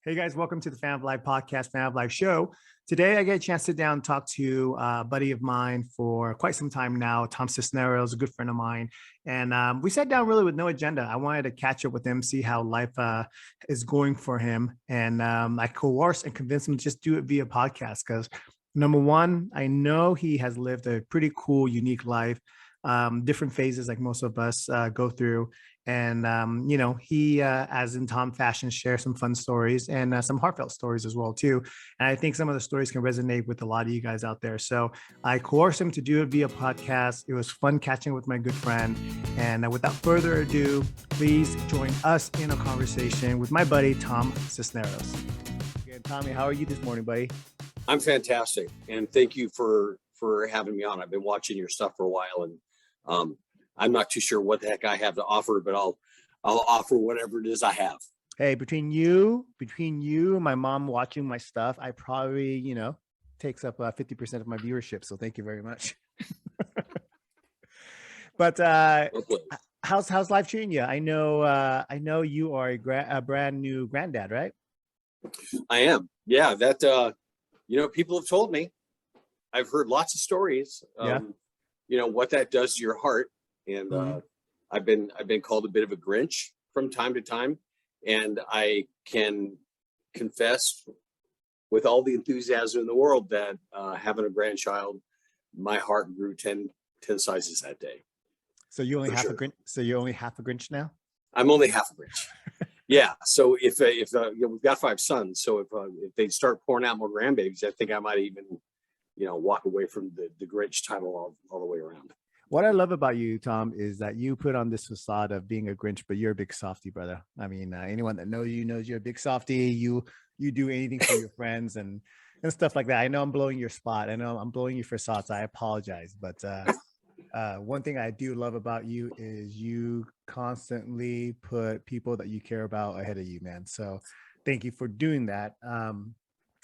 Hey guys, welcome to the Fan of Life podcast, Fan of Life show. Today, I get a chance to sit down and talk to a buddy of mine for quite some time now, Tom Sisneros, a good friend of mine. And we sat down really with no agenda. I wanted to catch up with him, see how life is going for him. And I coerced and convinced him to just do it via podcast because number one, I know he has lived a pretty cool, unique life, different phases like most of us go through. And, he, as in Tom fashion, shares some fun stories and some heartfelt stories as well, too. And I think some of the stories can resonate with a lot of you guys out there. So I coerced him to do it via podcast. It was fun catching with my good friend. And without further ado, please join us in a conversation with my buddy, Tom Sisneros. Again, Tommy, how are you this morning, buddy? I'm fantastic. And thank you for having me on. I've been watching your stuff for a while, and I'm not too sure what the heck I have to offer, but I'll offer whatever it is I have. Hey, between you and my mom watching my stuff, I probably, takes up 50% of my viewership. So thank you very much. But how's life treating you? I know you are a brand new granddad, right? I am. Yeah, that people have told me. I've heard lots of stories. What that does to your heart. And I've been called a bit of a Grinch from time to time, and I can confess with all the enthusiasm in the world that having a grandchild, my heart grew 10 sizes that day. So you only a Grinch. So you're only half a Grinch now. I'm only half a Grinch. Yeah. So if we've got 5 sons, so if they start pouring out more grandbabies, I think I might even walk away from the Grinch title all the way around. What I love about you, Tom, is that you put on this facade of being a Grinch, but you're a big softie, brother. I mean, anyone that knows you knows you're a big softie. You do anything for your friends and stuff like that. I know I'm blowing your spot. I know I'm blowing you for sauce. I apologize. But one thing I do love about you is you constantly put people that you care about ahead of you, man. So thank you for doing that.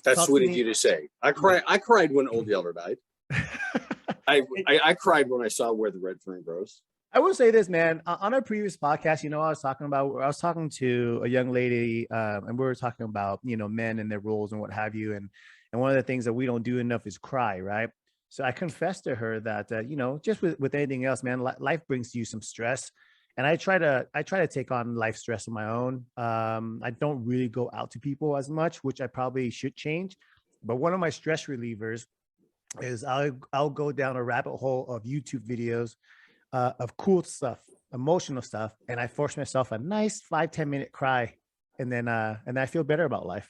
That's sweet of you to say. I cried when Old Yeller died. I cried when I saw Where the Red Fern Grows. I will say this, man. On our previous podcast, I was talking to a young lady, and we were talking about, men and their roles and what have you. And one of the things that we don't do enough is cry, right? So I confessed to her that, just with anything else, man, life brings you some stress. And I try to take on life stress on my own. I don't really go out to people as much, which I probably should change. But one of my stress relievers is I'll go down a rabbit hole of YouTube videos of cool stuff, emotional stuff, and I force myself a nice 5-10 minute cry, and then I feel better about life.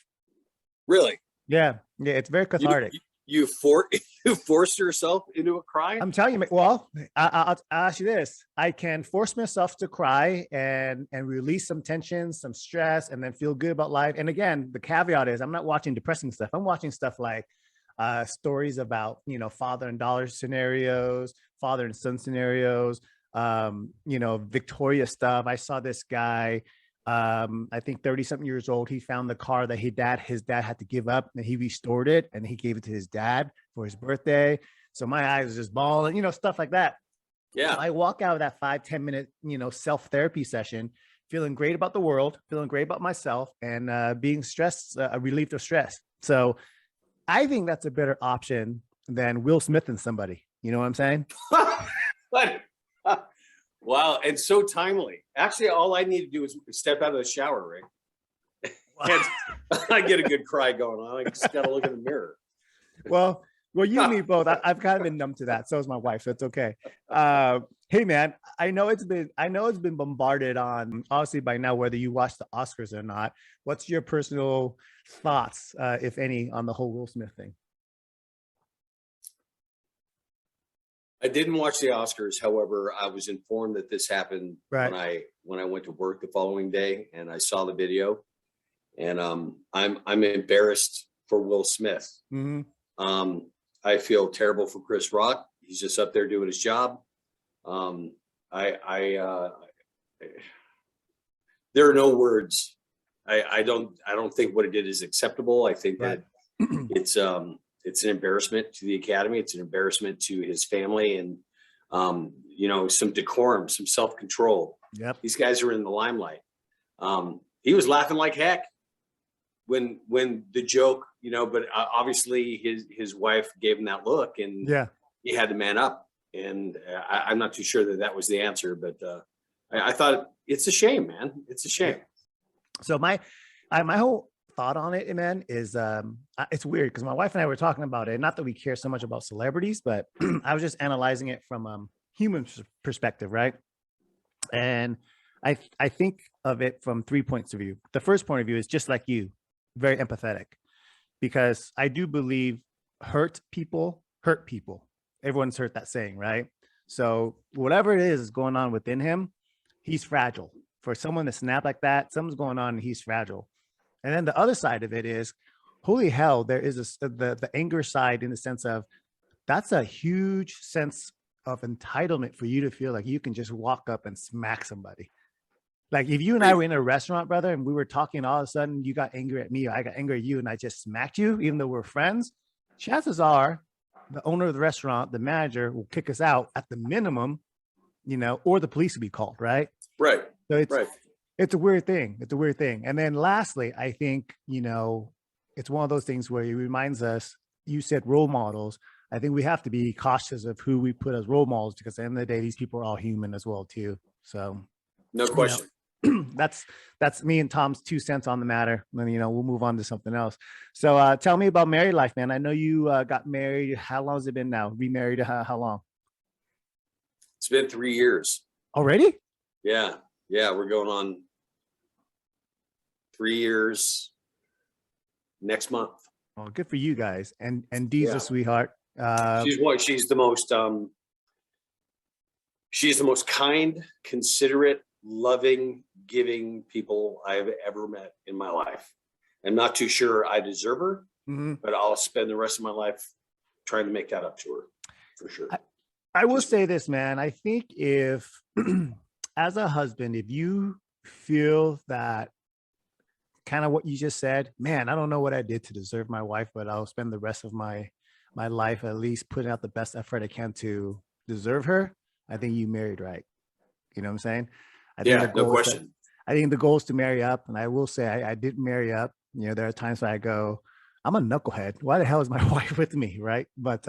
Really? Yeah, it's very cathartic. You forced yourself into a cry? I'm telling you. Well, I'll ask you this: I can force myself to cry and release some tension, some stress, and then feel good about life. And again, the caveat is I'm not watching depressing stuff. I'm watching stuff like stories about father and daughter scenarios, father and son scenarios, Victoria stuff. I saw this guy, I think 30-something years old. He found the car that his dad had to give up, and he restored it and he gave it to his dad for his birthday. So my eyes was just bawling, stuff like that. Yeah. So I walk out of that 5-10 minute self-therapy session feeling great about the world, feeling great about myself, and being stressed, relieved of stress. So I think that's a better option than Will Smith and somebody. You know what I'm saying? Wow. And so timely. Actually, all I need to do is step out of the shower, right? And I get a good cry going on. I just got to look in the mirror. Well, you and me both. I've kind of been numb to that. So is my wife. So it's okay. Hey, man, I know it's been bombarded on, obviously by now, whether you watch the Oscars or not. What's your personal thoughts, if any, on the whole Will Smith thing? I didn't watch the Oscars. However, I was informed that this happened right when I went to work the following day, and I saw the video, and I'm embarrassed for Will Smith. Mm-hmm. I feel terrible for Chris Rock. He's just up there doing his job. There are no words. I don't think what he did is acceptable. I think that it's an embarrassment to the Academy. It's an embarrassment to his family, and some decorum, some self-control. Yep. These guys are in the limelight. He was laughing like heck. when the joke, but obviously his wife gave him that look, and he had to man up. And I'm not too sure that was the answer, but I thought it's a shame, man. It's a shame. So my whole thought on it, man, is it's weird because my wife and I were talking about it. Not that we care so much about celebrities, but I was just analyzing it from human perspective, right? And I think of it from 3 points of view. The first point of view is just like you, very empathetic, because I do believe hurt people hurt people. Everyone's heard that saying, right? So whatever it is going on within him, he's fragile. For someone to snap like that, something's going on and he's fragile. And then the other side of it is, holy hell, there is the anger side, in the sense of that's a huge sense of entitlement for you to feel like you can just walk up and smack somebody. Like if you and I were in a restaurant, brother, and we were talking, all of a sudden you got angry at me, or I got angry at you, and I just smacked you, even though we're friends, chances are the owner of the restaurant, the manager, will kick us out at the minimum, or the police will be called, right? Right. So it's a weird thing. It's a weird thing. And then lastly, I think, it's one of those things where it reminds us, you said role models. I think we have to be cautious of who we put as role models, because at the end of the day, these people are all human as well, too. So no question. That's me and Tom's 2 cents on the matter. And then, we'll move on to something else. So tell me about married life, man. I know you got married. How long has it been now? Remarried how long? It's been 3 years. Already? Yeah. We're going on 3 years next month. Well, good for you guys. And Dee's a sweetheart. She's the most kind, considerate, loving, giving people I've ever met in my life. I'm not too sure I deserve her, but I'll spend the rest of my life trying to make that up to her, for sure. I will say this, man. I think if, as a husband, if you feel that kind of what you just said, man, I don't know what I did to deserve my wife, but I'll spend the rest of my life at least putting out the best effort I can to deserve her, I think you married right. You know what I'm saying? No question. I think the goal is to marry up. And I will say I didn't marry up. There are times where I go, I'm a knucklehead. Why the hell is my wife with me? Right. But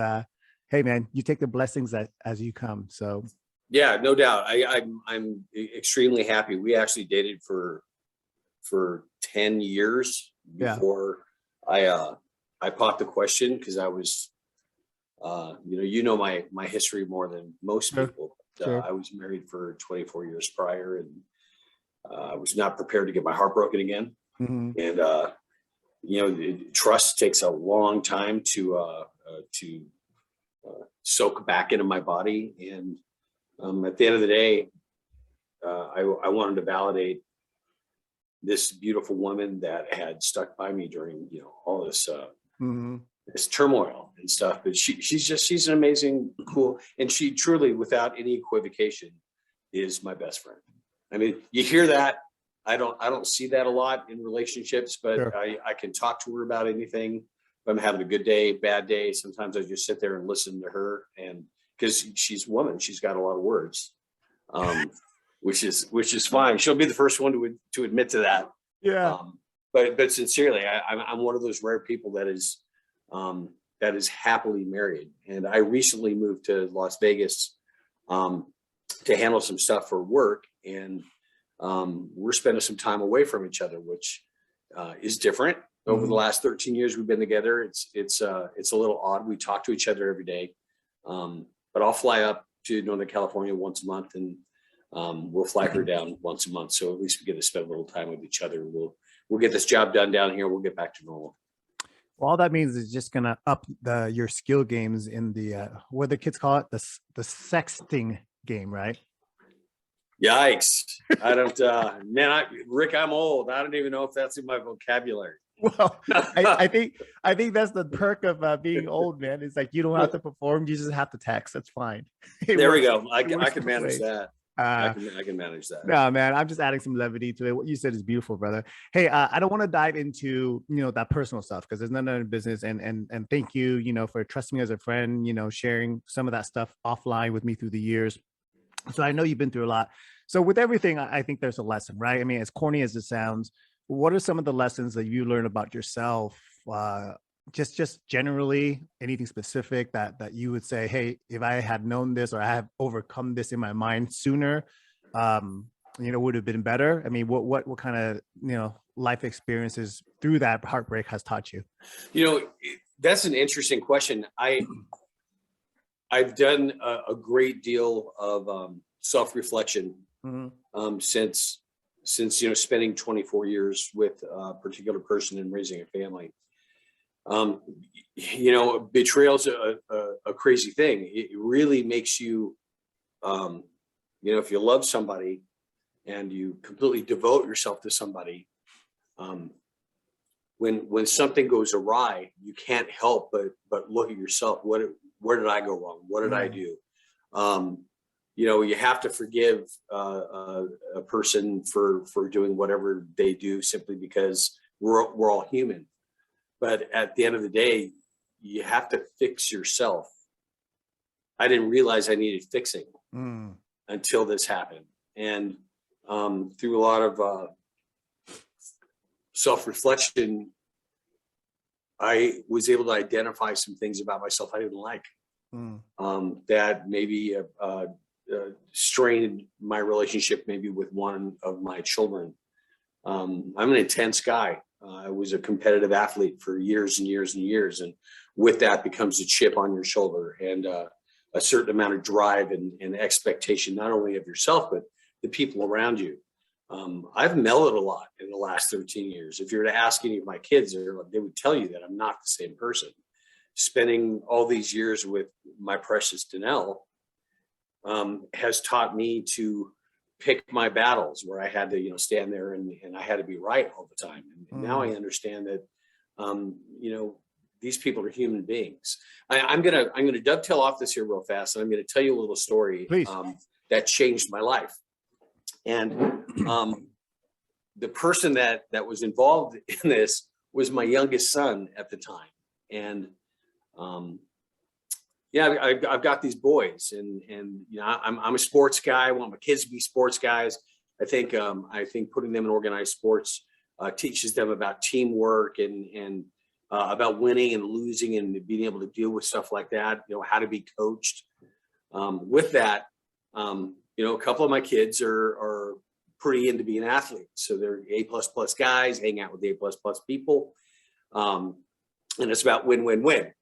hey, man, you take the blessings as you come. So yeah, no doubt. I'm extremely happy. We actually dated for 10 years before I popped the question, because I was my history more than most people. Sure. I was married for 24 years prior, and I was not prepared to get my heart broken again. And trust takes a long time to soak back into my body. And at the end of the day, I wanted to validate this beautiful woman that had stuck by me during all this this turmoil and stuff. But she's an amazing, cool, and she truly, without any equivocation, is my best friend. I mean, you hear that. I don't see that a lot in relationships, but sure. I can talk to her about anything. If I'm having a good day, bad day, sometimes I just sit there and listen to her, and because she's a woman, she's got a lot of words, which is fine. She'll be the first one to admit to that. Yeah. But sincerely, I'm one of those rare people that is happily married. And I recently moved to Las Vegas to handle some stuff for work, and we're spending some time away from each other, which is different. Over the last 13 years we've been together, it's a little odd. We talk to each other every day, but I'll fly up to Northern California once a month, and we'll fly her down once a month. So at least we get to spend a little time with each other. We'll get this job done down here. We'll get back to normal. Well, all that means is just gonna up your skill games in the what the kids call it, the sexting game, right? Yikes! I don't, Rick, I'm old. I don't even know if that's in my vocabulary. Well, I think that's the perk of being old, man. It's like you don't have to perform; you just have to text. That's fine. There we go. I can manage that. I can manage that. No, man, I'm just adding some levity to it. What you said is beautiful, brother. Hey, I don't want to dive into that personal stuff, because there's none of the business. And thank you, for trusting me as a friend. Sharing some of that stuff offline with me through the years. So I know you've been through a lot. So with everything, I think there's a lesson, right? I mean, as corny as it sounds, what are some of the lessons that you learn about yourself? Just generally, anything specific that you would say, hey, if I had known this or I have overcome this in my mind sooner, would have been better. I mean, what kind of life experiences through that heartbreak has taught you? That's an interesting question. I've done a great deal of self-reflection since spending 24 years with a particular person and raising a family. Betrayal's a crazy thing. It really makes you, if you love somebody and you completely devote yourself to somebody, when something goes awry, you can't help but look at yourself. Where did I go wrong? What did I do? You have to forgive a person for doing whatever they do simply because we're all human. But at the end of the day, you have to fix yourself. I didn't realize I needed fixing until this happened. And through a lot of self-reflection, I was able to identify some things about myself I didn't like, that maybe strained my relationship maybe with one of my children. I'm an intense guy. I was a competitive athlete for years and years and years. And with that becomes a chip on your shoulder and a certain amount of drive and expectation, not only of yourself, but the people around you. I've mellowed a lot in the last 13 years. If you were to ask any of my kids, they would tell you that I'm not the same person. Spending all these years with my precious Danelle has taught me to pick my battles where I had to, stand there and I had to be right all the time. And now I understand that, these people are human beings. I'm gonna dovetail off this here real fast, and I'm gonna tell you a little story that changed my life. And the person that was involved in this was my youngest son at the time. And I've got these boys, and I'm a sports guy. I want my kids to be sports guys. I think putting them in organized sports teaches them about teamwork and about winning and losing and being able to deal with stuff like that. How to be coached. With that, a couple of my kids are pretty into being athletes, so they're A++ guys, hang out with A++ people, and it's about win.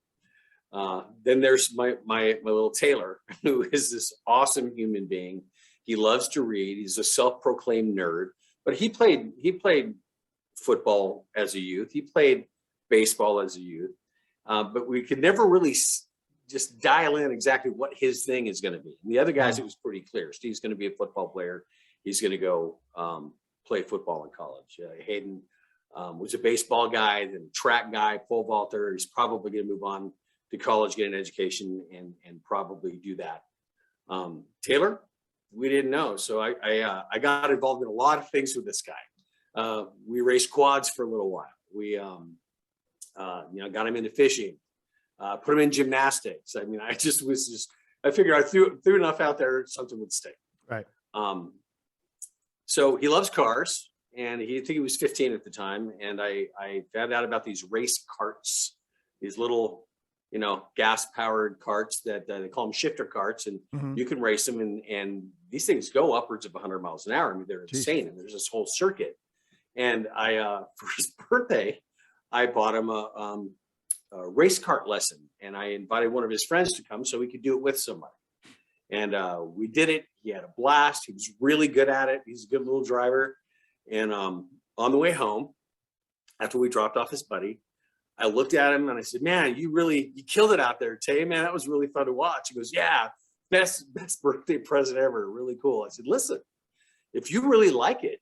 Then there's my little Taylor, who is this awesome human being. He loves to read. He's a self-proclaimed nerd, but he played football as a youth. He played baseball as a youth, but we could never really just dial in exactly what his thing is going to be. And the other guys, it was pretty clear. Steve's going to be a football player. He's going to go play football in college. Hayden was a baseball guy, then track guy, pole vaulter. He's probably going to move on to college, get an education, and probably do that. Taylor, we didn't know. So I got involved in a lot of things with this guy. We raced quads for a little while. We got him into fishing, put him in gymnastics. I mean, I figured I threw enough out there, something would stick. Right. So he loves cars, and I think he was 15 at the time. And I found out about these race carts, these little, gas powered carts that they call them shifter carts, and you can race them. And these things go upwards of 100 miles an hour. I mean, they're insane. And there's this whole circuit. And for his birthday, I bought him a race kart lesson, and I invited one of his friends to come so we could do it with somebody. And we did it. He had a blast. He was really good at it. He's a good little driver. And on the way home, after we dropped off his buddy, I looked at him and I said, "Man, you killed it out there, Tay. Man, that was really fun to watch." He goes, "Yeah, best birthday present ever. Really cool." I said, "Listen, if you really like it,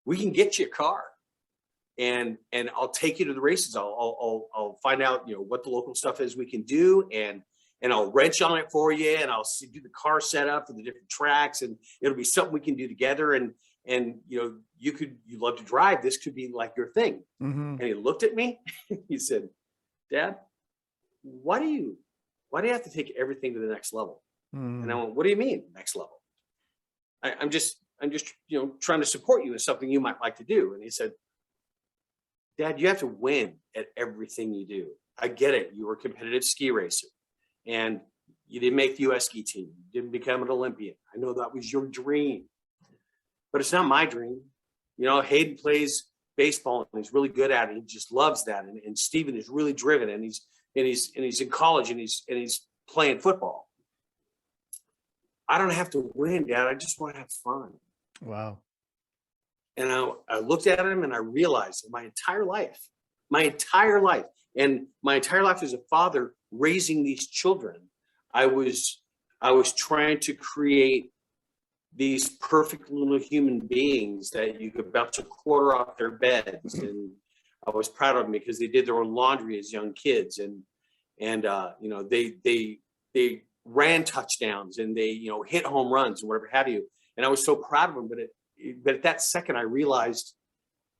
we can get you a car, and I'll take you to the races. I'll find out what the local stuff is we can do, and I'll wrench on it for you, and I'll do the car setup for the different tracks, and it'll be something we can do together. And you love to drive. This could be like your thing." And he looked at me. He said, "Dad, why do you have to take everything to the next level?" And I went, "What do you mean next level? I'm just trying to support you in something you might like to do. And he said, Dad, you have to win at everything you do. I get it. You were a competitive ski racer and you didn't make the US ski team. You didn't become an Olympian. I know that was your dream, but it's not my dream. Hayden plays baseball and he's really good at it. He just loves that. And Steven is really driven and he's in college and he's playing football. I don't have to win, Dad. I just want to have fun. Wow. And I looked at him and I realized that my entire life as a father raising these children, I was trying to create these perfect little human beings that you could bounce a quarter off their beds. And I was proud of them because they did their own laundry as young kids. And they ran touchdowns and they, hit home runs and whatever have you. And I was so proud of them. But at that second, I realized,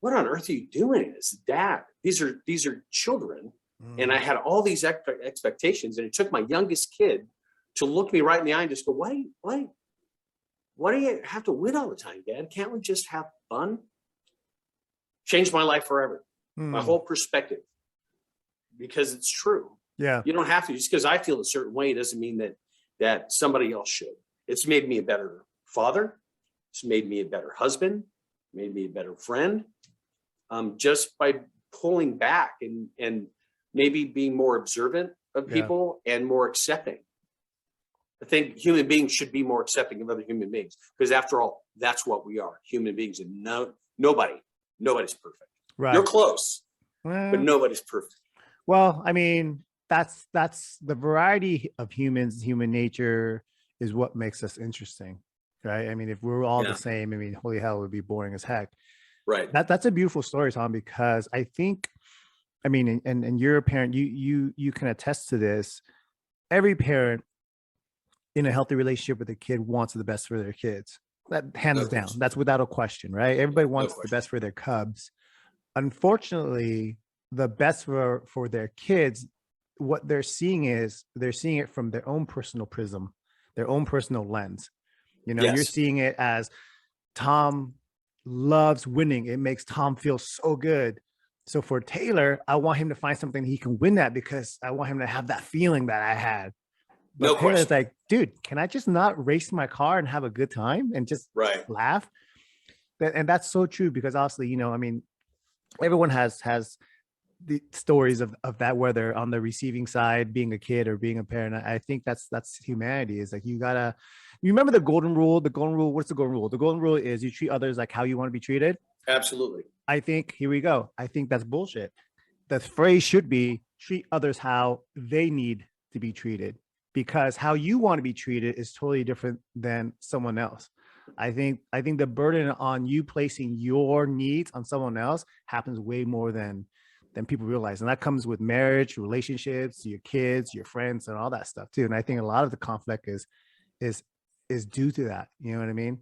what on earth are you doing as a dad? These are children. And I had all these expectations. And it took my youngest kid to look me right in the eye and just go, why do you have to win all the time, Dad? Can't we just have fun? Changed my life forever. My whole perspective. Because it's true. Yeah. You don't have to. Just because I feel a certain way doesn't mean that somebody else should. It's made me a better father. It's made me a better husband, made me a better friend, just by pulling back and maybe being more observant of people and more accepting. I think human beings should be more accepting of other human beings because after all, that's what we are, human beings. And nobody's perfect. Right. You're close, but nobody's perfect. Well, I mean, that's the variety of humans, human nature is what makes us interesting. Right. I mean, if we're all the same, I mean, holy hell, it would be boring as heck. Right. That's a beautiful story, Tom, because I think, I mean, and you're a parent, you can attest to this. Every parent in a healthy relationship with a kid wants the best for their kids. That hands down. That's without a question, right? Everybody wants the best for their cubs. Unfortunately, the best for their kids, what they're seeing it from their own personal prism, their own personal lens. You're seeing it as Tom loves winning. It makes Tom feel so good. So for Taylor, I want him to find something he can win at because I want him to have that feeling that I had. But Taylor's like, dude, can I just not race my car and have a good time and just laugh? And that's so true because obviously, I mean, everyone has the stories of that, whether on the receiving side, being a kid or being a parent. I think that's humanity. Is like, you remember the golden rule. The golden rule, what's the golden rule? The golden rule is you treat others like how you want to be treated. Absolutely. I think, here we go. I think that's bullshit. The phrase should be treat others how they need to be treated, because how you want to be treated is totally different than someone else. I think the burden on you placing your needs on someone else happens way more than people realize. And that comes with marriage, relationships, your kids, your friends, and all that stuff too. And I think a lot of the conflict is due to that. You know what I mean?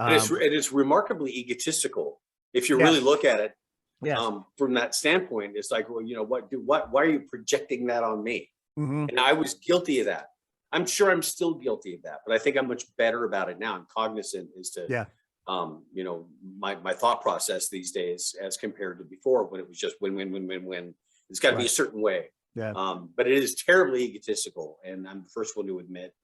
It's remarkably egotistical if you really look at it. From that standpoint, it's like, well, why are you projecting that on me? And I was guilty of that. I'm sure I'm still guilty of that, but I think I'm much better about it now. I'm cognizant as to, my thought process these days as compared to before when it was just win. It's got to be a certain way. But it is terribly egotistical, and I'm the first one to admit.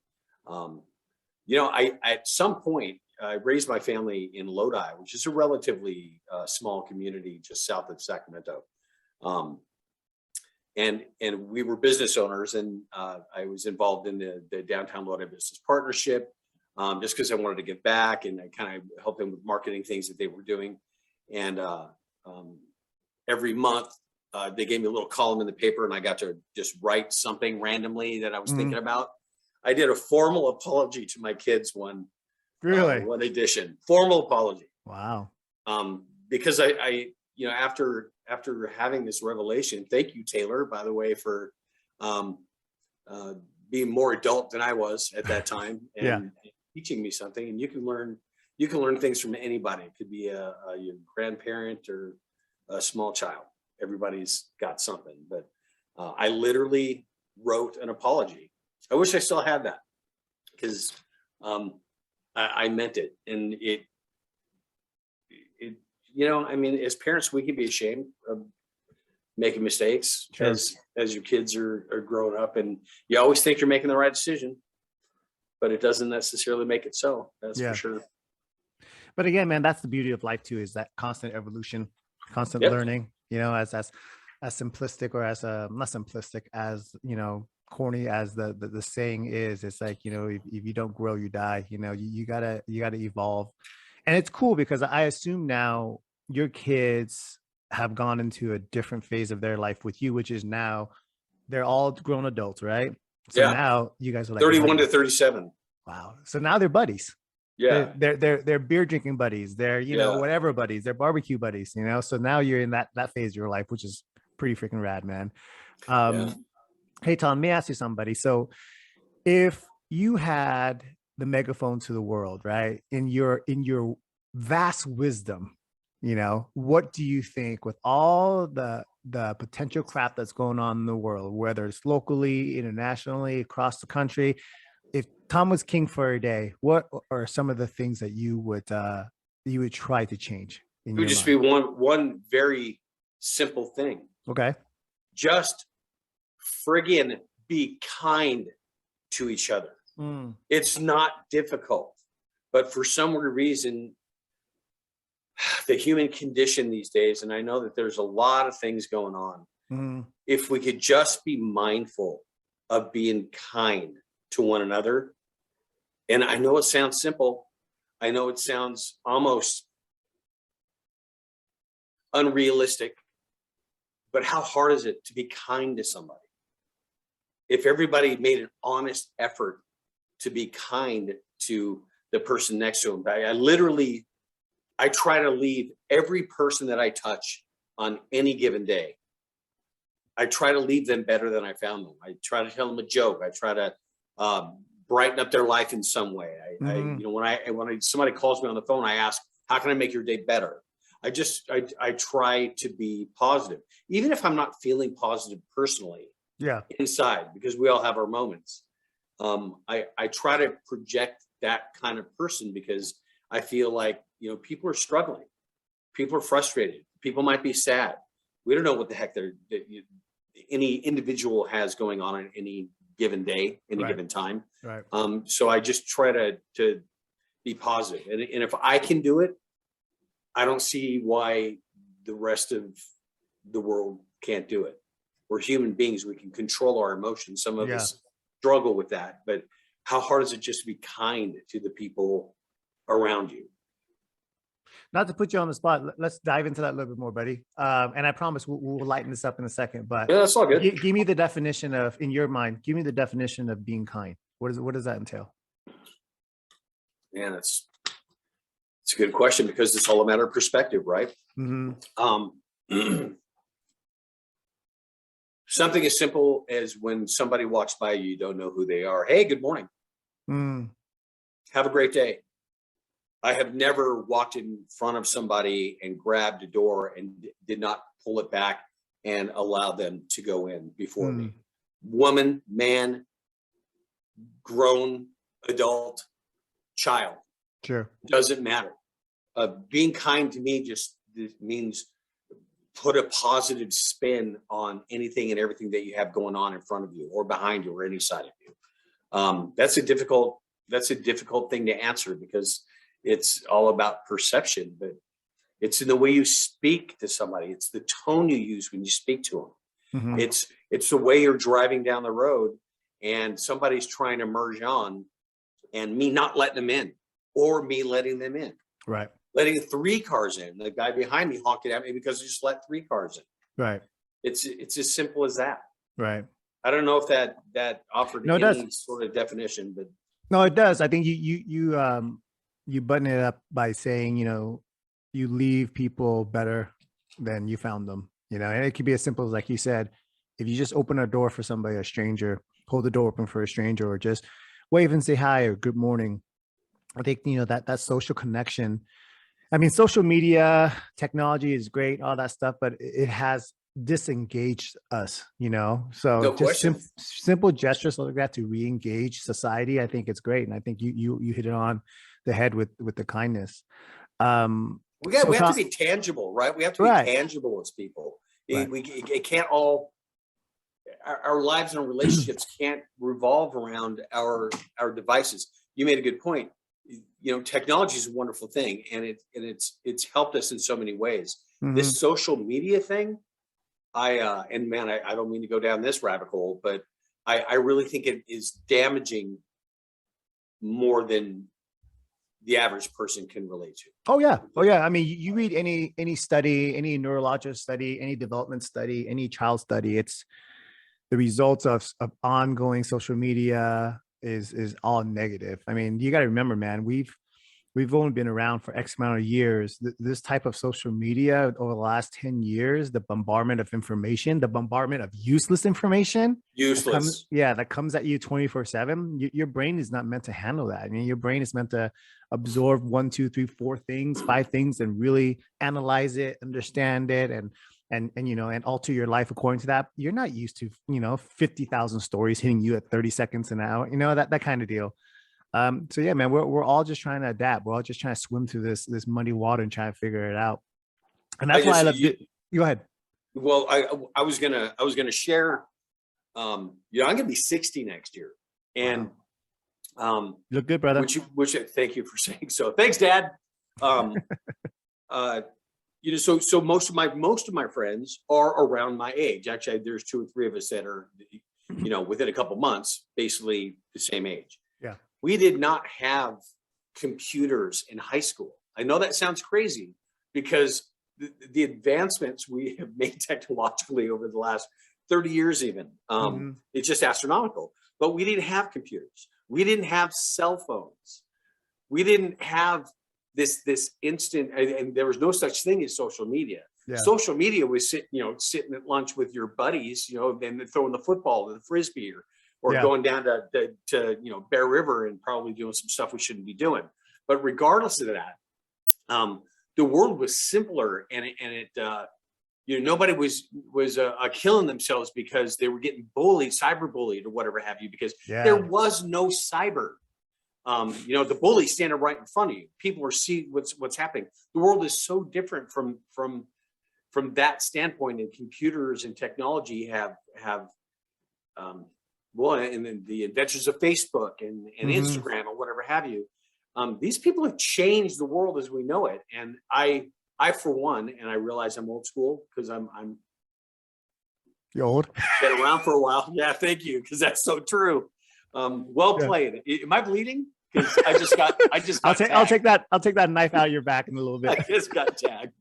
I at some point I raised my family in Lodi, which is a relatively small community just south of Sacramento. And we were business owners, and I was involved in the downtown Lodi business partnership just because I wanted to give back, and I kind of helped them with marketing things that they were doing. And every month they gave me a little column in the paper, and I got to just write something randomly that I was thinking about. I did a formal apology to my kids one edition, formal apology. Wow. Because I after having this revelation, thank you, Taylor, by the way, for being more adult than I was at that time and teaching me something. And you can learn things from anybody. It could be your grandparent or a small child. Everybody's got something. But I literally wrote an apology. I wish I still had that because I meant it, and I mean, as parents, we can be ashamed of making mistakes Sure. as your kids are growing up, and you always think you're making the right decision, but it doesn't necessarily make it so. That's for sure. But again, man, that's the beauty of life too, is that constant evolution, constant Yep. learning, as simplistic, or as not simplistic, as corny as the saying is. It's like, if you don't grow, you die. You gotta evolve. And it's cool because I assume now your kids have gone into a different phase of their life with you, which is now they're all grown adults, right? So Yeah. now you guys are like 31 buddies. to 37. Wow. So now they're buddies. Yeah. They're beer drinking buddies. They're, whatever buddies. They're barbecue buddies, So now you're in that phase of your life, which is pretty freaking rad, man. Hey, Tom, let me ask you something, buddy. So if you had the megaphone to the world, right, in your vast wisdom, what do you think, with all the potential crap that's going on in the world, whether it's locally, internationally, across the country, if Tom was king for a day, what are some of the things that you would try to change in It would your just mind? be one very simple thing. Okay. Just friggin' be kind to each other. It's not difficult, but for some weird reason, the human condition these days, and I know that there's a lot of things going on. If we could just be mindful of being kind to one another. And I know it sounds simple. I know it sounds almost unrealistic, but how hard is it to be kind to somebody? If everybody made an honest effort to be kind to the person next to them, I try to leave every person that I touch on any given day. I try to leave them better than I found them. I try to tell them a joke. I try to brighten up their life in some way. When somebody calls me on the phone, I ask, how can I make your day better? I try to be positive, even if I'm not feeling positive personally. Yeah. Inside, because we all have our moments. I try to project that kind of person because I feel like, people are struggling. People are frustrated. People might be sad. We don't know what the heck any individual has going on any given day, any given time. Right. So I just try to be positive. And if I can do it, I don't see why the rest of the world can't do it. We're human beings. We can control our emotions. Some of us struggle with that, but how hard is it just to be kind to the people around you? Not to put you on the spot, let's dive into that a little bit more, buddy. And I promise we'll lighten this up in a second. But yeah, that's all good. Give me the definition of, in your mind, give me the definition of being kind. What does that entail? Man, it's a good question because it's all a matter of perspective, right? Something as simple as when somebody walks by you don't know who they are. Hey, good morning. Have a great day. I have never walked in front of somebody and grabbed a door and did not pull it back and allow them to go in before me. Woman, man, grown, adult, child. Sure. Doesn't matter. Being kind to me just means put a positive spin on anything and everything that you have going on in front of you or behind you or any side of you. That's a difficult thing to answer because it's all about perception, but it's in the way you speak to somebody. It's the tone you use when you speak to them. It's the way you're driving down the road and somebody's trying to merge on and me not letting them in or me letting them in. Right. Letting 3 cars in, the guy behind me honking at me because he just let 3 cars in. Right. It's as simple as that. Right. I don't know if that offered any sort of definition, but no, it does. I think you button it up by saying, you leave people better than you found them, and it could be as simple as, like you said, if you just open a door for somebody, a stranger, hold the door open for a stranger, or just wave and say hi or good morning. I think, that social connection. I mean, social media technology is great, all that stuff, but it has disengaged us, so no just simple gestures like that to re-engage society. I think it's great. And I think you hit it on the head with the kindness. So we have to Tom, be tangible, right? We have to be right, tangible as people. right. It can't all, our lives and our relationships can't revolve around our devices. You made a good point. Technology is a wonderful thing, and it's helped us in so many ways. Mm-hmm. This social media thing, I don't mean to go down this rabbit hole, but I really think it is damaging more than the average person can relate to. Oh yeah. Oh yeah. I mean, you read any study, any neurological study, any development study, any child study, it's the results of ongoing social media is all negative. I mean, you got to remember, man, we've only been around for X amount of years. This type of social media over the last 10 years, the bombardment of information, the bombardment of useless information Useless. that comes at you 24/7. Your brain is not meant to handle that. I mean, your brain is meant to absorb 1, 2, 3, 4 things, 5 things, and really analyze it, understand it, and alter your life according to that. You're not used to 50,000 stories hitting you at 30 seconds an hour, that kind of deal. So yeah, man, we're all just trying to adapt. We're all just trying to swim through this muddy water and try to figure it out. And that's why I love it. Go ahead. Well, I was gonna share. I'm gonna be 60 next year, and you look good, brother. Which thank you for saying so. Thanks, Dad. So most of my friends are around my age. Actually, there's 2 or 3 of us that are, within a couple months, basically the same age. Yeah. We did not have computers in high school. I know that sounds crazy because the advancements we have made technologically over the last 30 years even, it's just astronomical. But we didn't have computers. We didn't have cell phones. We didn't have this instant, and there was no such thing as social media. Yeah. Social media was sitting at lunch with your buddies, then throwing the football or the frisbee or going down to Bear River and probably doing some stuff we shouldn't be doing. But regardless of that, the world was simpler, and nobody was killing themselves because they were getting bullied, cyberbullied, or whatever have you, because there was no cyber. The bully standing right in front of you. People are seeing what's happening. The world is so different from that standpoint, and computers and technology have and then the adventures of Facebook and Instagram or whatever have you. These people have changed the world as we know it, and I for one, and I realize I'm old school because I'm You're old. Been around for a while. Yeah, thank you, because that's so true. Well played. Am I bleeding? Because I just got I'll take that knife out of your back in a little bit. I just got tagged.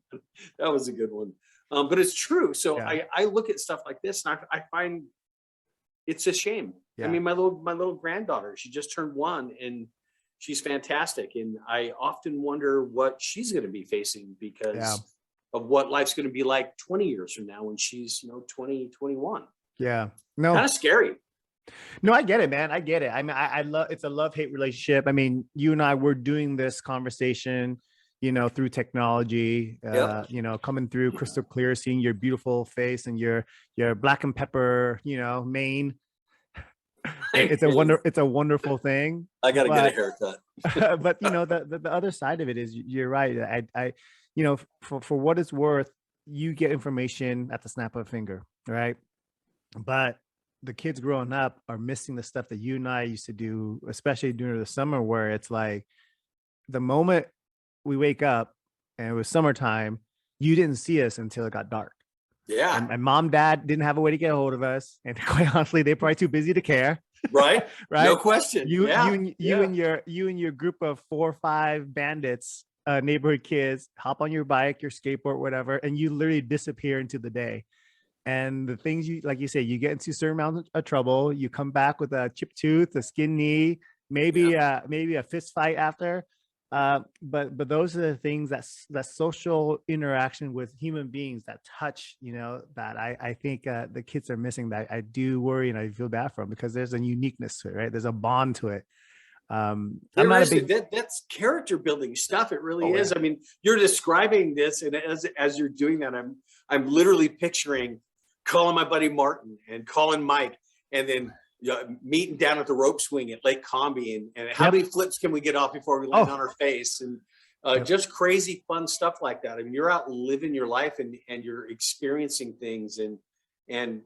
That was a good one. But it's true. So I look at stuff like this and I find it's a shame. I mean, my little granddaughter, she just turned 1 and she's fantastic. And I often wonder what she's going to be facing because of what life's going to be like 20 years from now when she's 20, 21. Yeah. No. Kind of scary. No, I get it, man. I get it. I mean, I love, it's a love-hate relationship. I mean, you and I were doing this conversation, through technology, coming through crystal clear, seeing your beautiful face and your black and pepper, mane. It's a wonderful thing. I got to get a haircut. But the other side of it is you're right. I for what it's worth, you get information at the snap of a finger, right? But the kids growing up are missing the stuff that you and I used to do, especially during the summer, where it's like the moment we wake up and it was summertime, you didn't see us until it got dark. Yeah. And mom, dad didn't have a way to get a hold of us. And quite honestly, they're probably too busy to care. Right. Right. No question. You and your group of 4 or 5 bandits, neighborhood kids, hop on your bike, your skateboard, whatever, and you literally disappear into the day. And the things like you say, you get into certain amount of trouble, you come back with a chipped tooth, a skin knee, maybe a fist fight after. But those are the things that social interaction with human beings that touch, that I think the kids are missing, that I do worry and I feel bad for them, because there's a uniqueness to it, right? There's a bond to it. That's character building stuff. It really is. I mean, you're describing this, and as you're doing that, I'm literally picturing calling my buddy Martin and calling Mike, and then meeting down at the rope swing at Lake Combi, and how many flips can we get off before we land on our face? And Just crazy fun stuff like that. I mean, you're out living your life and you're experiencing things and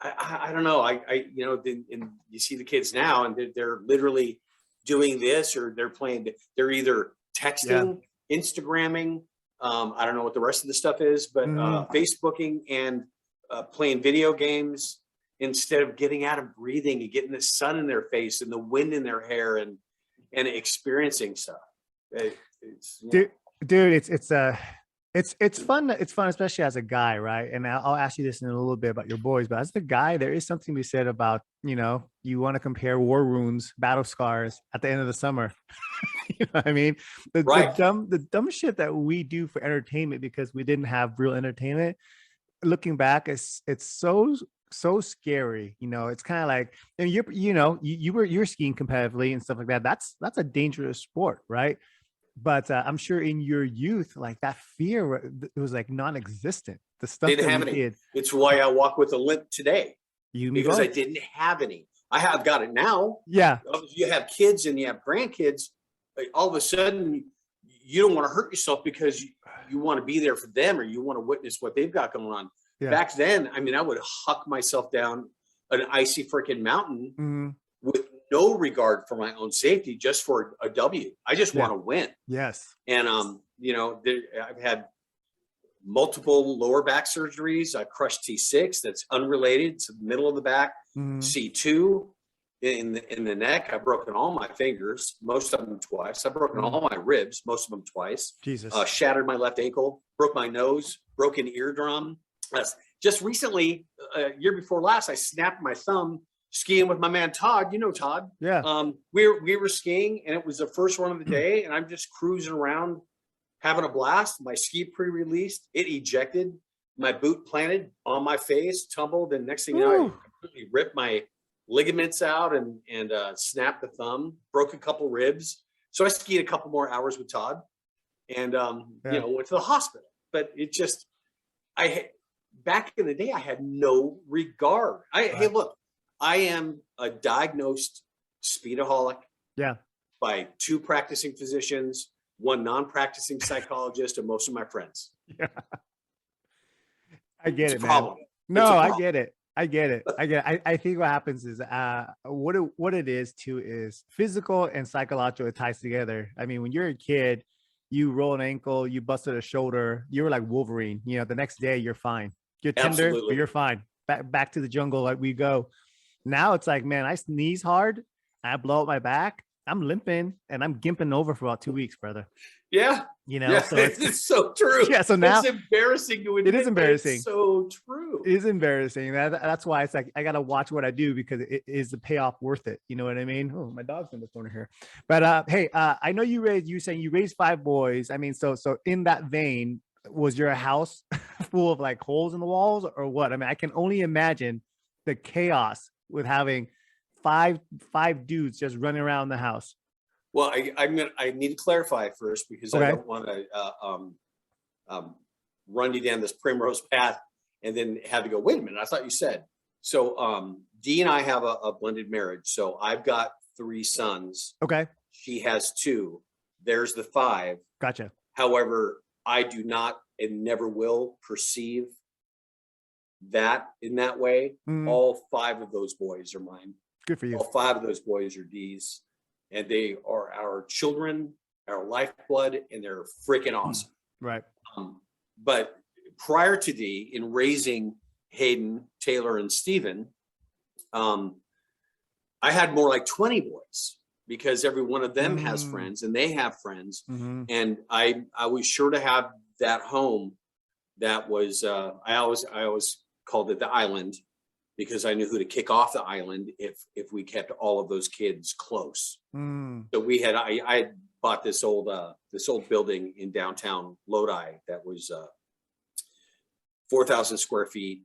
I don't know. And you see the kids now and they're literally doing this or they're either texting, Instagramming. I don't know what the rest of the stuff is, but Facebooking and playing video games instead of getting out and breathing and getting the sun in their face and the wind in their hair and experiencing stuff. Dude, it's fun. It's fun, especially as a guy, right? And I'll ask you this in a little bit about your boys, but as the guy, there is something to be said about, you want to compare war wounds, battle scars at the end of the summer. You know what I mean? The dumb shit that we do for entertainment because we didn't have real entertainment. Looking back, it's so scary. It's kind of like, and you're skiing competitively and stuff like that. That's a dangerous sport, right? But I'm sure in your youth, like that fear, it was like non-existent. The stuff didn't that have we any. did. It's why I walk with a limp today. Because I both. didn't have any. I have got it now. Yeah. You have kids and you have grandkids. Like all of a sudden, you don't want to hurt yourself because you want to be there for them or you want to witness what they've got going on. Yeah. Back then, I mean, I would huck myself down an icy freaking mountain with no regard for my own safety, just for a W. I just want to win. Yes. And I've had multiple lower back surgeries. I crushed T6. That's unrelated to the middle of the back. C2 in the neck. I've broken all my fingers, most of them twice. I've broken all my ribs, most of them twice. Jesus. Shattered my left ankle. Broke my nose. Broken eardrum. Just recently, year before last, I snapped my thumb skiing with my man Todd. You know Todd. Yeah. We were skiing and it was the first run of the day, and I'm just cruising around having a blast. My ski pre-released, it ejected, my boot planted on my face, tumbled, and next thing you know, I completely ripped my ligaments out and snapped the thumb, broke a couple ribs. So I skied a couple more hours with Todd and went to the hospital. But it just back in the day I had no regard. Hey, look, I am a diagnosed speedaholic. Yeah. By 2 practicing physicians, 1 non-practicing psychologist, and most of my friends. Yeah. I get it's it, a problem. Man. No, I get it. I think what happens is what it is too is physical and psychological. It ties together. I mean, when you're a kid, you roll an ankle, you busted a shoulder, you were like Wolverine. The next day you're fine. You're tender, but you're fine. Back to the jungle like we go. Now it's like, man, I sneeze hard, I blow up my back, I'm limping, and I'm gimping over for about 2 weeks, brother. Yeah. So it's so true. Yeah. So now it's embarrassing to admit. It is embarrassing. It's so true. It is embarrassing. That's why it's like I gotta watch what I do because it is the payoff worth it. You know what I mean? Oh, my dog's in the corner here. But hey, I know you saying you raised 5 boys. I mean, so in that vein, was your house full of like holes in the walls or what? I mean, I can only imagine the chaos with having five dudes just running around the house. Well, I need to clarify first because I don't want to run you down this primrose path and then have to go, wait a minute, I thought you said. So Dee and I have a blended marriage. So I've got 3 sons. Okay. She has 2. There's the 5. Gotcha. However, I do not and never will perceive that in that way. All 5 of those boys are mine. Good for you. All 5 of those boys are Dee's, and they are our children, our lifeblood, and they're freaking awesome. Right. But prior to Dee, in raising Hayden, Taylor, and Steven, I had more like 20 boys because every one of them has friends and they have friends. And I was sure to have that home that was, I always called it the island because I knew who to kick off the island if we kept all of those kids close. So I had bought this old building in downtown Lodi that was 4,000 square feet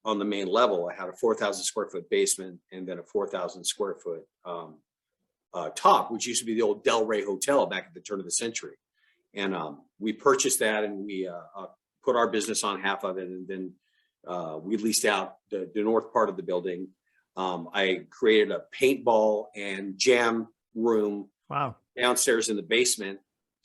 on the main level. I had a 4,000 square foot basement and then a 4,000 square foot top, which used to be the old Del Rey Hotel back at the turn of the century. And we purchased that and we put our business on half of it. And then we leased out the north part of the building. I created a paintball and jam room downstairs in the basement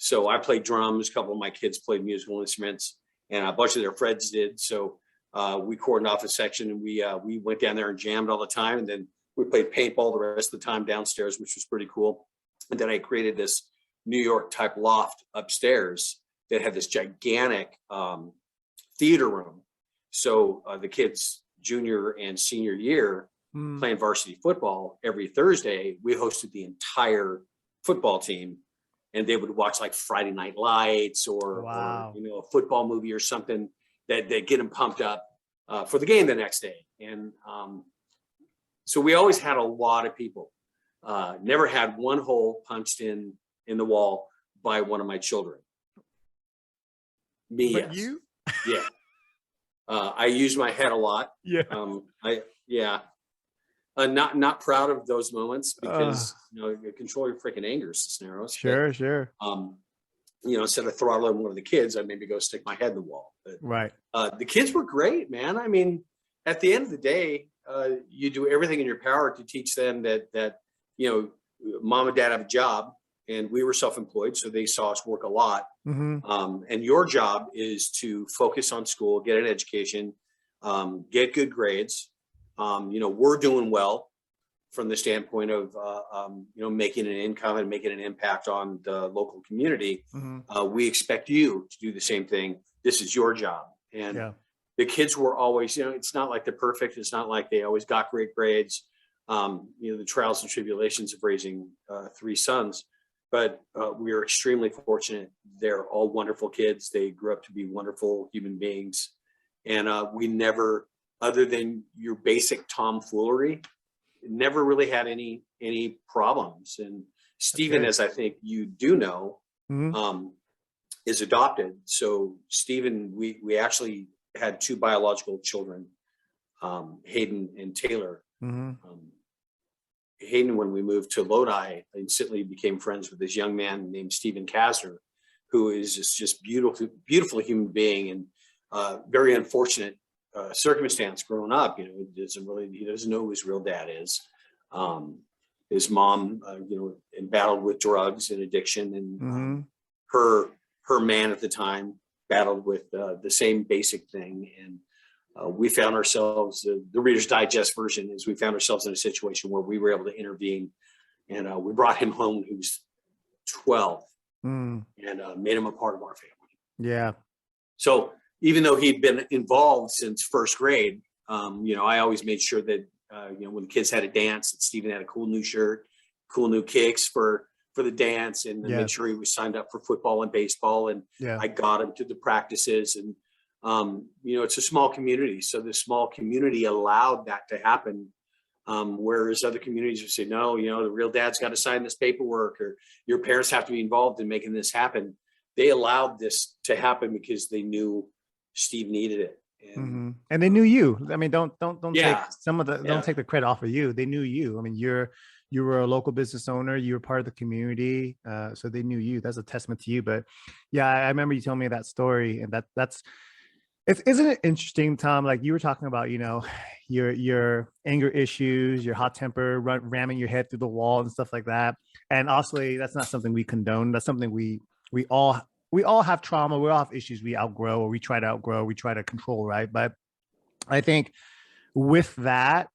So I played drums. A couple of my kids played musical instruments, and a bunch of their friends did. So we cordoned off a section, and we went down there and jammed all the time. And then we played paintball the rest of the time downstairs, which was pretty cool. And then I created this New York type loft upstairs that had this gigantic theater room. So the kids junior and senior year playing varsity football every Thursday, we hosted the entire football team, and they would watch like Friday Night Lights or a football movie or something that get them pumped up for the game the next day. And so we always had a lot of people. Never had one hole punched in the wall by one of my children. Me, But yes. you? Yeah. I use my head a lot. Yeah. Not proud of those moments because you control your freaking anger, Sisneros. Sure. Instead of throttling one of the kids, I'd maybe go stick my head in the wall. But, right. The kids were great, man. I mean, at the end of the day, you do everything in your power to teach them that mom and dad have a job, and we were self-employed, so they saw us work a lot. And your job is to focus on school, get an education, get good grades. We're doing well from the standpoint of making an income and making an impact on the local community. We expect you to do the same thing. This is your job. And the kids were always, it's not like they're perfect. It's not like they always got great grades. The trials and tribulations of raising 3 sons, but we are extremely fortunate. They're all wonderful kids. They grew up to be wonderful human beings. And we never, other than your basic tomfoolery, never really had any problems. And Stephen, as I think you do know, is adopted. So Stephen, we actually had 2 biological children, Hayden and Taylor. Hayden, when we moved to Lodi, instantly became friends with this young man named Stephen Kasner, who is just beautiful human being, and very unfortunate circumstance growing up. He doesn't know who his real dad is. His mom, battled with drugs and addiction, and her man at the time battled with the same basic thing. And we found ourselves, the Reader's Digest version is, we found ourselves in a situation where we were able to intervene, and we brought him home when he was 12 and made him a part of our family. Yeah. So even though he'd been involved since first grade, I always made sure that, when the kids had a dance, that Stephen had a cool new shirt, cool new kicks for the dance, and made sure he was signed up for football and baseball. And I got him to the practices, and it's a small community. So the small community allowed that to happen. Whereas other communities would say, no, the real dad's got to sign this paperwork, or your parents have to be involved in making this happen. They allowed this to happen because they knew Steve needed it. And, and they knew you. I mean, don't take don't take the credit off of you. They knew you. I mean, you were a local business owner. You were part of the community. So they knew you. That's a testament to you. But yeah, I remember you telling me that story, and isn't it interesting, Tom? Like you were talking about, your anger issues, your hot temper, ramming your head through the wall and stuff like that. And obviously that's not something we condone. That's something we all have trauma. We all have issues we outgrow, or we try to outgrow, we try to control, right? But I think with that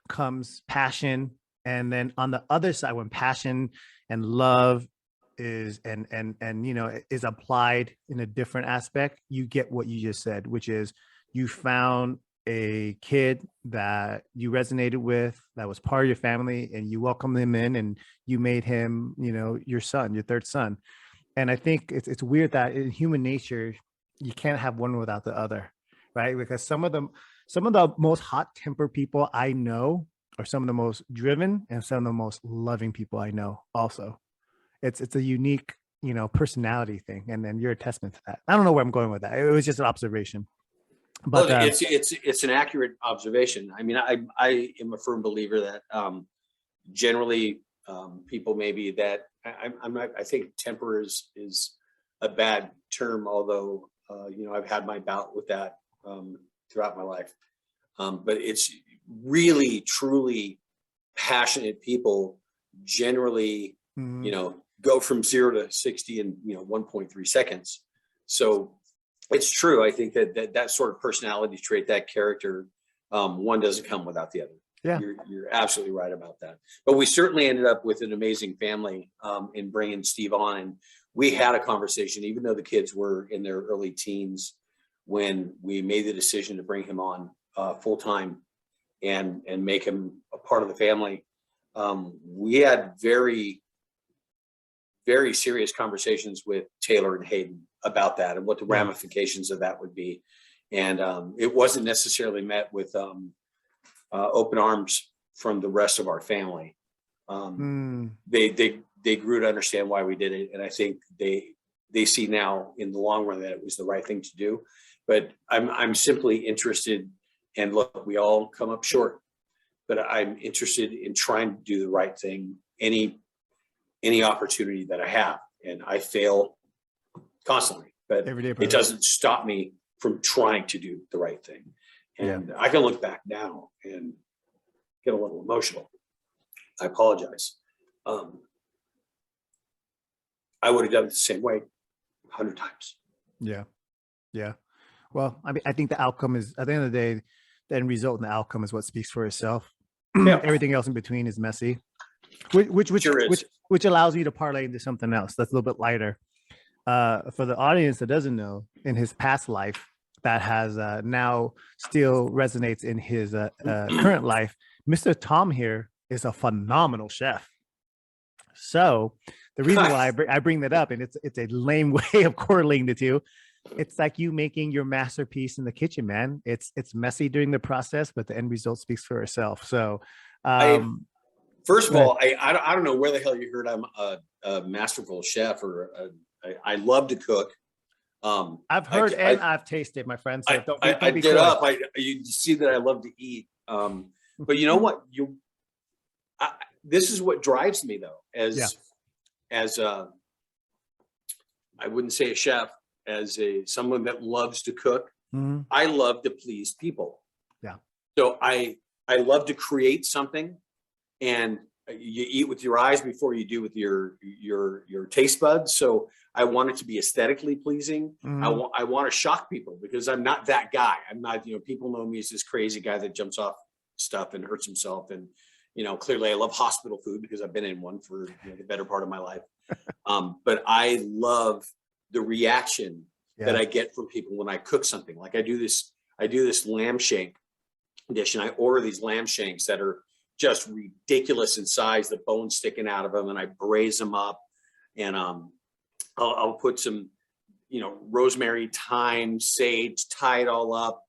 comes passion. And then on the other side, when passion and love is is applied in a different aspect, you get what you just said, which is you found a kid that you resonated with, that was part of your family, and you welcomed him in, and you made him, your son, your 3rd son. And I think it's weird that in human nature, you can't have one without the other, right? Because some of the most hot-tempered people I know are some of the most driven and some of the most loving people I know also. It's a unique, personality thing. And then you're a testament to that. I don't know where I'm going with that. It was just an observation. But it's an accurate observation. I mean, I am a firm believer that generally people maybe that I think temper is a bad term, although I've had my bout with that throughout my life. But it's really truly passionate people generally, go from 0 to 60 in 1.3 seconds. So it's true. I think that sort of personality trait, that character, one doesn't come without the other. Yeah, you're absolutely right about that. But we certainly ended up with an amazing family in bringing Steve on, and we had a conversation, even though the kids were in their early teens, when we made the decision to bring him on full time and make him a part of the family. We had very, very serious conversations with Taylor and Hayden about that and what the ramifications of that would be. And it wasn't necessarily met with open arms from the rest of our family. They grew to understand why we did it, and I think they see now in the long run that it was the right thing to do. But I'm simply interested, and look, we all come up short, but I'm interested in trying to do the right thing any opportunity that I have, and I fail constantly, but it doesn't stop me from trying to do the right thing. And I can look back now and get a little emotional. I apologize. I would have done it the same way 100 times. Yeah. Well, I mean, I think the outcome is, at the end of the day, the end result and the outcome is what speaks for itself. Everything else in between is messy, which allows you to parlay into something else that's a little bit lighter. For the audience that doesn't know, in his past life, that has now still resonates in his current life, Mr. Tom here is a phenomenal chef. So the reason why I bring that up, and it's a lame way of correlating the two, it's like you making your masterpiece in the kitchen, man. It's messy during the process, but the end result speaks for itself. So first of all, I don't know where the hell you heard I'm a masterful chef, or I love to cook. I've heard I've tasted, my friend. So I get up. You see that I love to eat. But you know what? This is what drives me, though. As I wouldn't say a chef, as someone that loves to cook. Mm-hmm. I love to please people. Yeah. So I love to create something, and you eat with your eyes before you do with your taste buds. So I want it to be aesthetically pleasing. Mm-hmm. I want to shock people, because I'm not that guy. I'm not, people know me as this crazy guy that jumps off stuff and hurts himself. And, clearly I love hospital food because I've been in one for the better part of my life. But I love the reaction that I get from people when I cook something. Like I do this lamb shank dish, and I order these lamb shanks that are just ridiculous in size, the bones sticking out of them, and I braise them up, and I'll put some, rosemary, thyme, sage, tie it all up,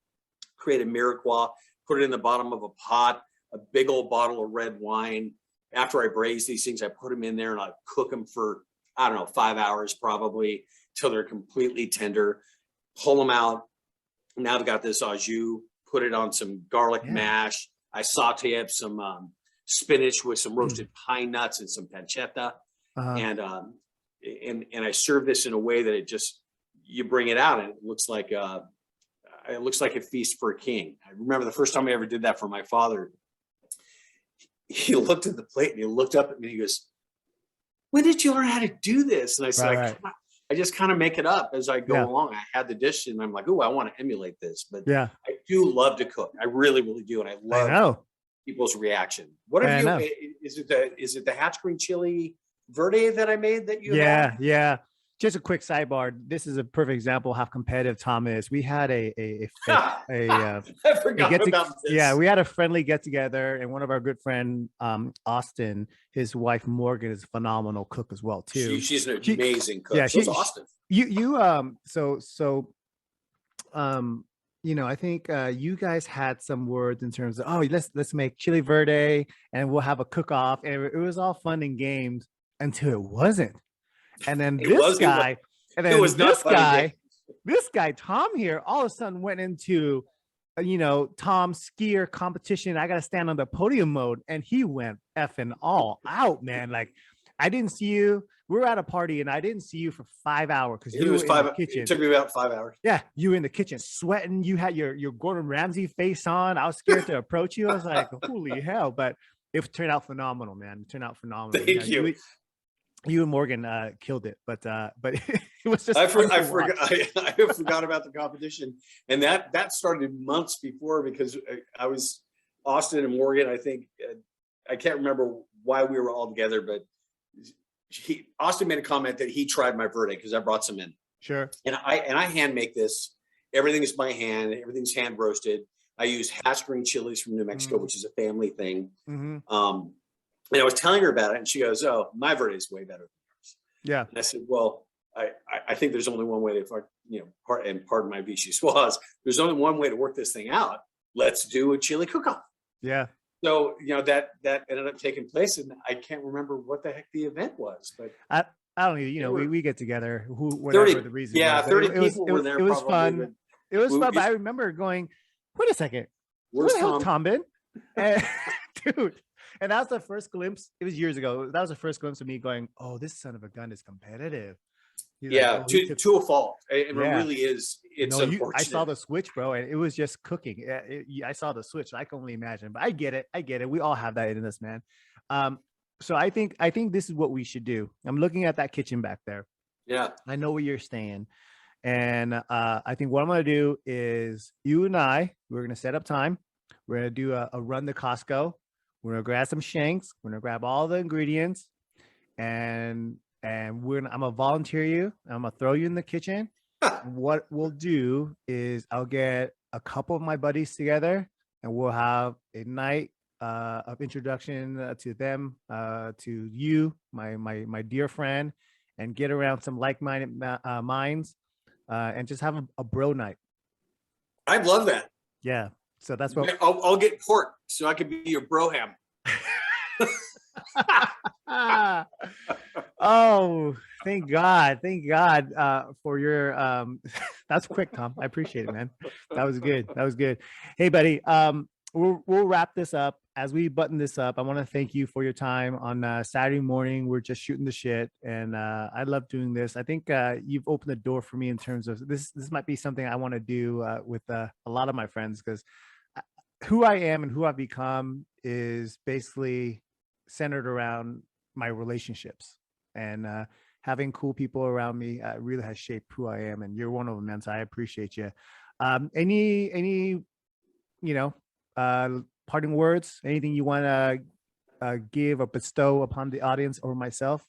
create a mirepoix, put it in the bottom of a pot, a big old bottle of red wine. After I braise these things, I put them in there and I cook them for, 5 hours probably, till they're completely tender. Pull them out. Now I've got this au jus, put it on some garlic mash. I saute up some spinach with some roasted pine nuts and some pancetta. And I serve this in a way that you bring it out and it looks like a feast for a king. I remember the first time I ever did that for my father. He looked at the plate and he looked up at me and he goes, "When did you learn how to do this?" And I said, I just kind of make it up as I go along. I had the dish and I'm like, "Oh, I want to emulate this." But I do love to cook. I really, really do. And I love people's reaction. What have you, is it the Hatch Green Chili Verde that I made that you had? Yeah. Just a quick sidebar. This is a perfect example of how competitive Tom is. We had I forgot about this. Yeah, we had a friendly get together, and one of our good friend, Austin, his wife Morgan is a phenomenal cook as well too. She's an amazing cook. Yeah, she's Austin. I think you guys had some words in terms of, let's make chili verde and we'll have a cook off, and it was all fun and games until it wasn't. And then this guy, Tom here, all of a sudden went into, Tom skier competition. I got to stand on the podium mode. And he went effing all out, man. Like, I didn't see you. We were at a party and I didn't see you for 5 hours. Because you were in the kitchen. It took me about 5 hours. Yeah. You were in the kitchen sweating. You had your Gordon Ramsay face on. I was scared to approach you. I was like, holy hell. But it turned out phenomenal, man. It turned out phenomenal. Thank you. You and Morgan killed it, but it was just I fun to forgot. watch. I forgot about the competition, and that started months before because I was Austin and Morgan. I think I can't remember why we were all together, but Austin made a comment that he tried my verde because I brought some in. Sure. And I hand make this. Everything is by hand. Everything's hand roasted. I use hash green chilies from New Mexico, which is a family thing. And I was telling her about it, and she goes, "Oh, my verde is way better than yours." Yeah. And I said, "Well, I think there's only one way to, and pardon my vichy schwas, there's only one way to work this thing out. Let's do a chili cook-off." Yeah. So, that ended up taking place, and I can't remember what the heck the event was, but I don't know, we get together, whatever 30, the reason. yeah, was. 30 it was, people were there. It was probably, fun. It was fun, we- but I remember going, wait a second, where where's the hell Tom? Tom been? And, dude, and that was the first glimpse. It was years ago. That was the first glimpse of me going, oh, this son of a gun is competitive. He's Yeah, like, oh, to a fault. It Yeah. really is. It's no, unfortunate. I saw the switch, bro, and it was just cooking. I saw the switch. I can only imagine, but I get it. We all have that in us, man. So I think this is what we should do. I'm looking at that kitchen back there. Yeah. I know where you're staying. And I think what I'm going to do is you and we're going to set up time. We're going to do a run to Costco. We're going to grab some shanks. We're going to grab all the ingredients, and I'm going to volunteer you. I'm going to throw you in the kitchen. What we'll do is I'll get a couple of my buddies together, and we'll have a night of introduction to them, to you, my dear friend, and get around some like-minded minds, and just have a bro night. I'd love that. Yeah. So that's what I'll get pork so I can be your bro ham. Oh, thank God for your that's quick, Tom. I appreciate it, man. That was good. Hey, buddy, we'll wrap this up. As we button this up, I want to thank you for your time on Saturday morning. We're just shooting the shit, and I love doing this. I think you've opened the door for me in terms of this might be something I want to do with a lot of my friends, because who I am and who I've become is basically centered around my relationships, and having cool people around me really has shaped who I am, and you're one of them, man. So I appreciate you. Any parting words, anything you want to give or bestow upon the audience or myself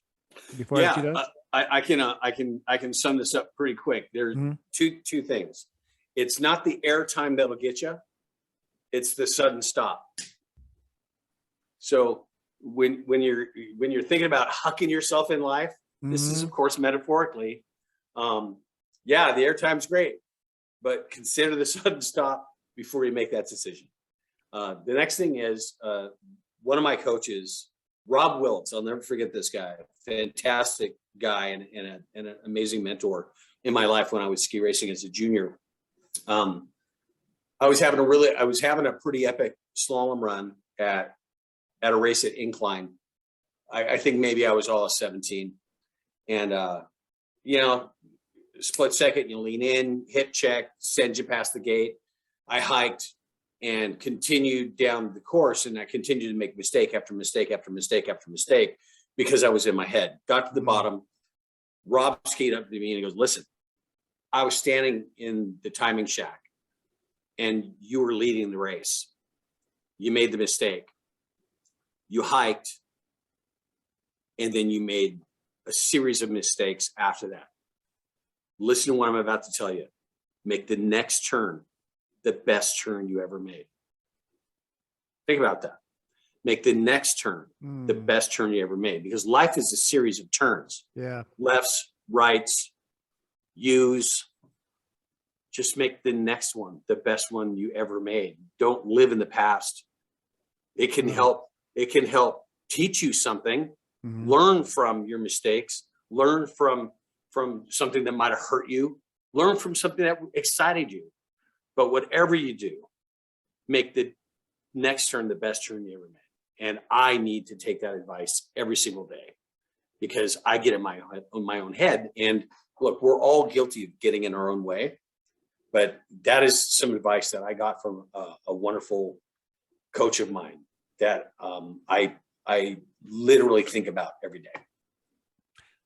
before I let you go? I can sum this up pretty quick. There's two things. It's not the airtime that'll get you. It's the sudden stop. So when you're thinking about hucking yourself in life, this is of course metaphorically. The airtime's great, but consider the sudden stop before you make that decision. The next thing is one of my coaches, Rob Wiltz. I'll never forget this guy. Fantastic guy and an amazing mentor in my life when I was ski racing as a junior. I was having a pretty epic slalom run at a race at Incline. I think maybe I was all of 17, and split second, you lean in, hip check, send you past the gate. I hiked and continued down the course, and I continued to make mistake after mistake after mistake after mistake because I was in my head. Got to the bottom. Rob skied up to me and he goes, "Listen, I was standing in the timing shack and you were leading the race. You made the mistake. You hiked, and then you made a series of mistakes after that. Listen to what I'm about to tell you. Make the next turn the best turn you ever made." Think about that. Make the next turn the best turn you ever made, because life is a series of turns. Yeah. Lefts, rights, U's. Just make the next one the best one you ever made. Don't live in the past. It can help teach you something. Learn from your mistakes. Learn from something that might have hurt you. Learn from something that excited you. But whatever you do, make the next turn the best turn you ever made. And I need to take that advice every single day, because I get in my own head. And look, we're all guilty of getting in our own way. But that is some advice that I got from a wonderful coach of mine that I literally think about every day.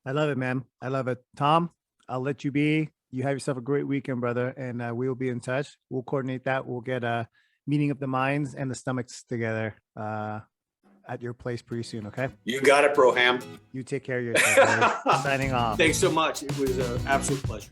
I love it, man. I love it. Tom, I'll let you be. You have yourself a great weekend, brother, and we will be in touch. We'll coordinate that. We'll get a meeting of the minds and the stomachs together at your place pretty soon. Okay. You got it, Broham. You take care of yourself. Signing off. Thanks so much. It was an absolute pleasure.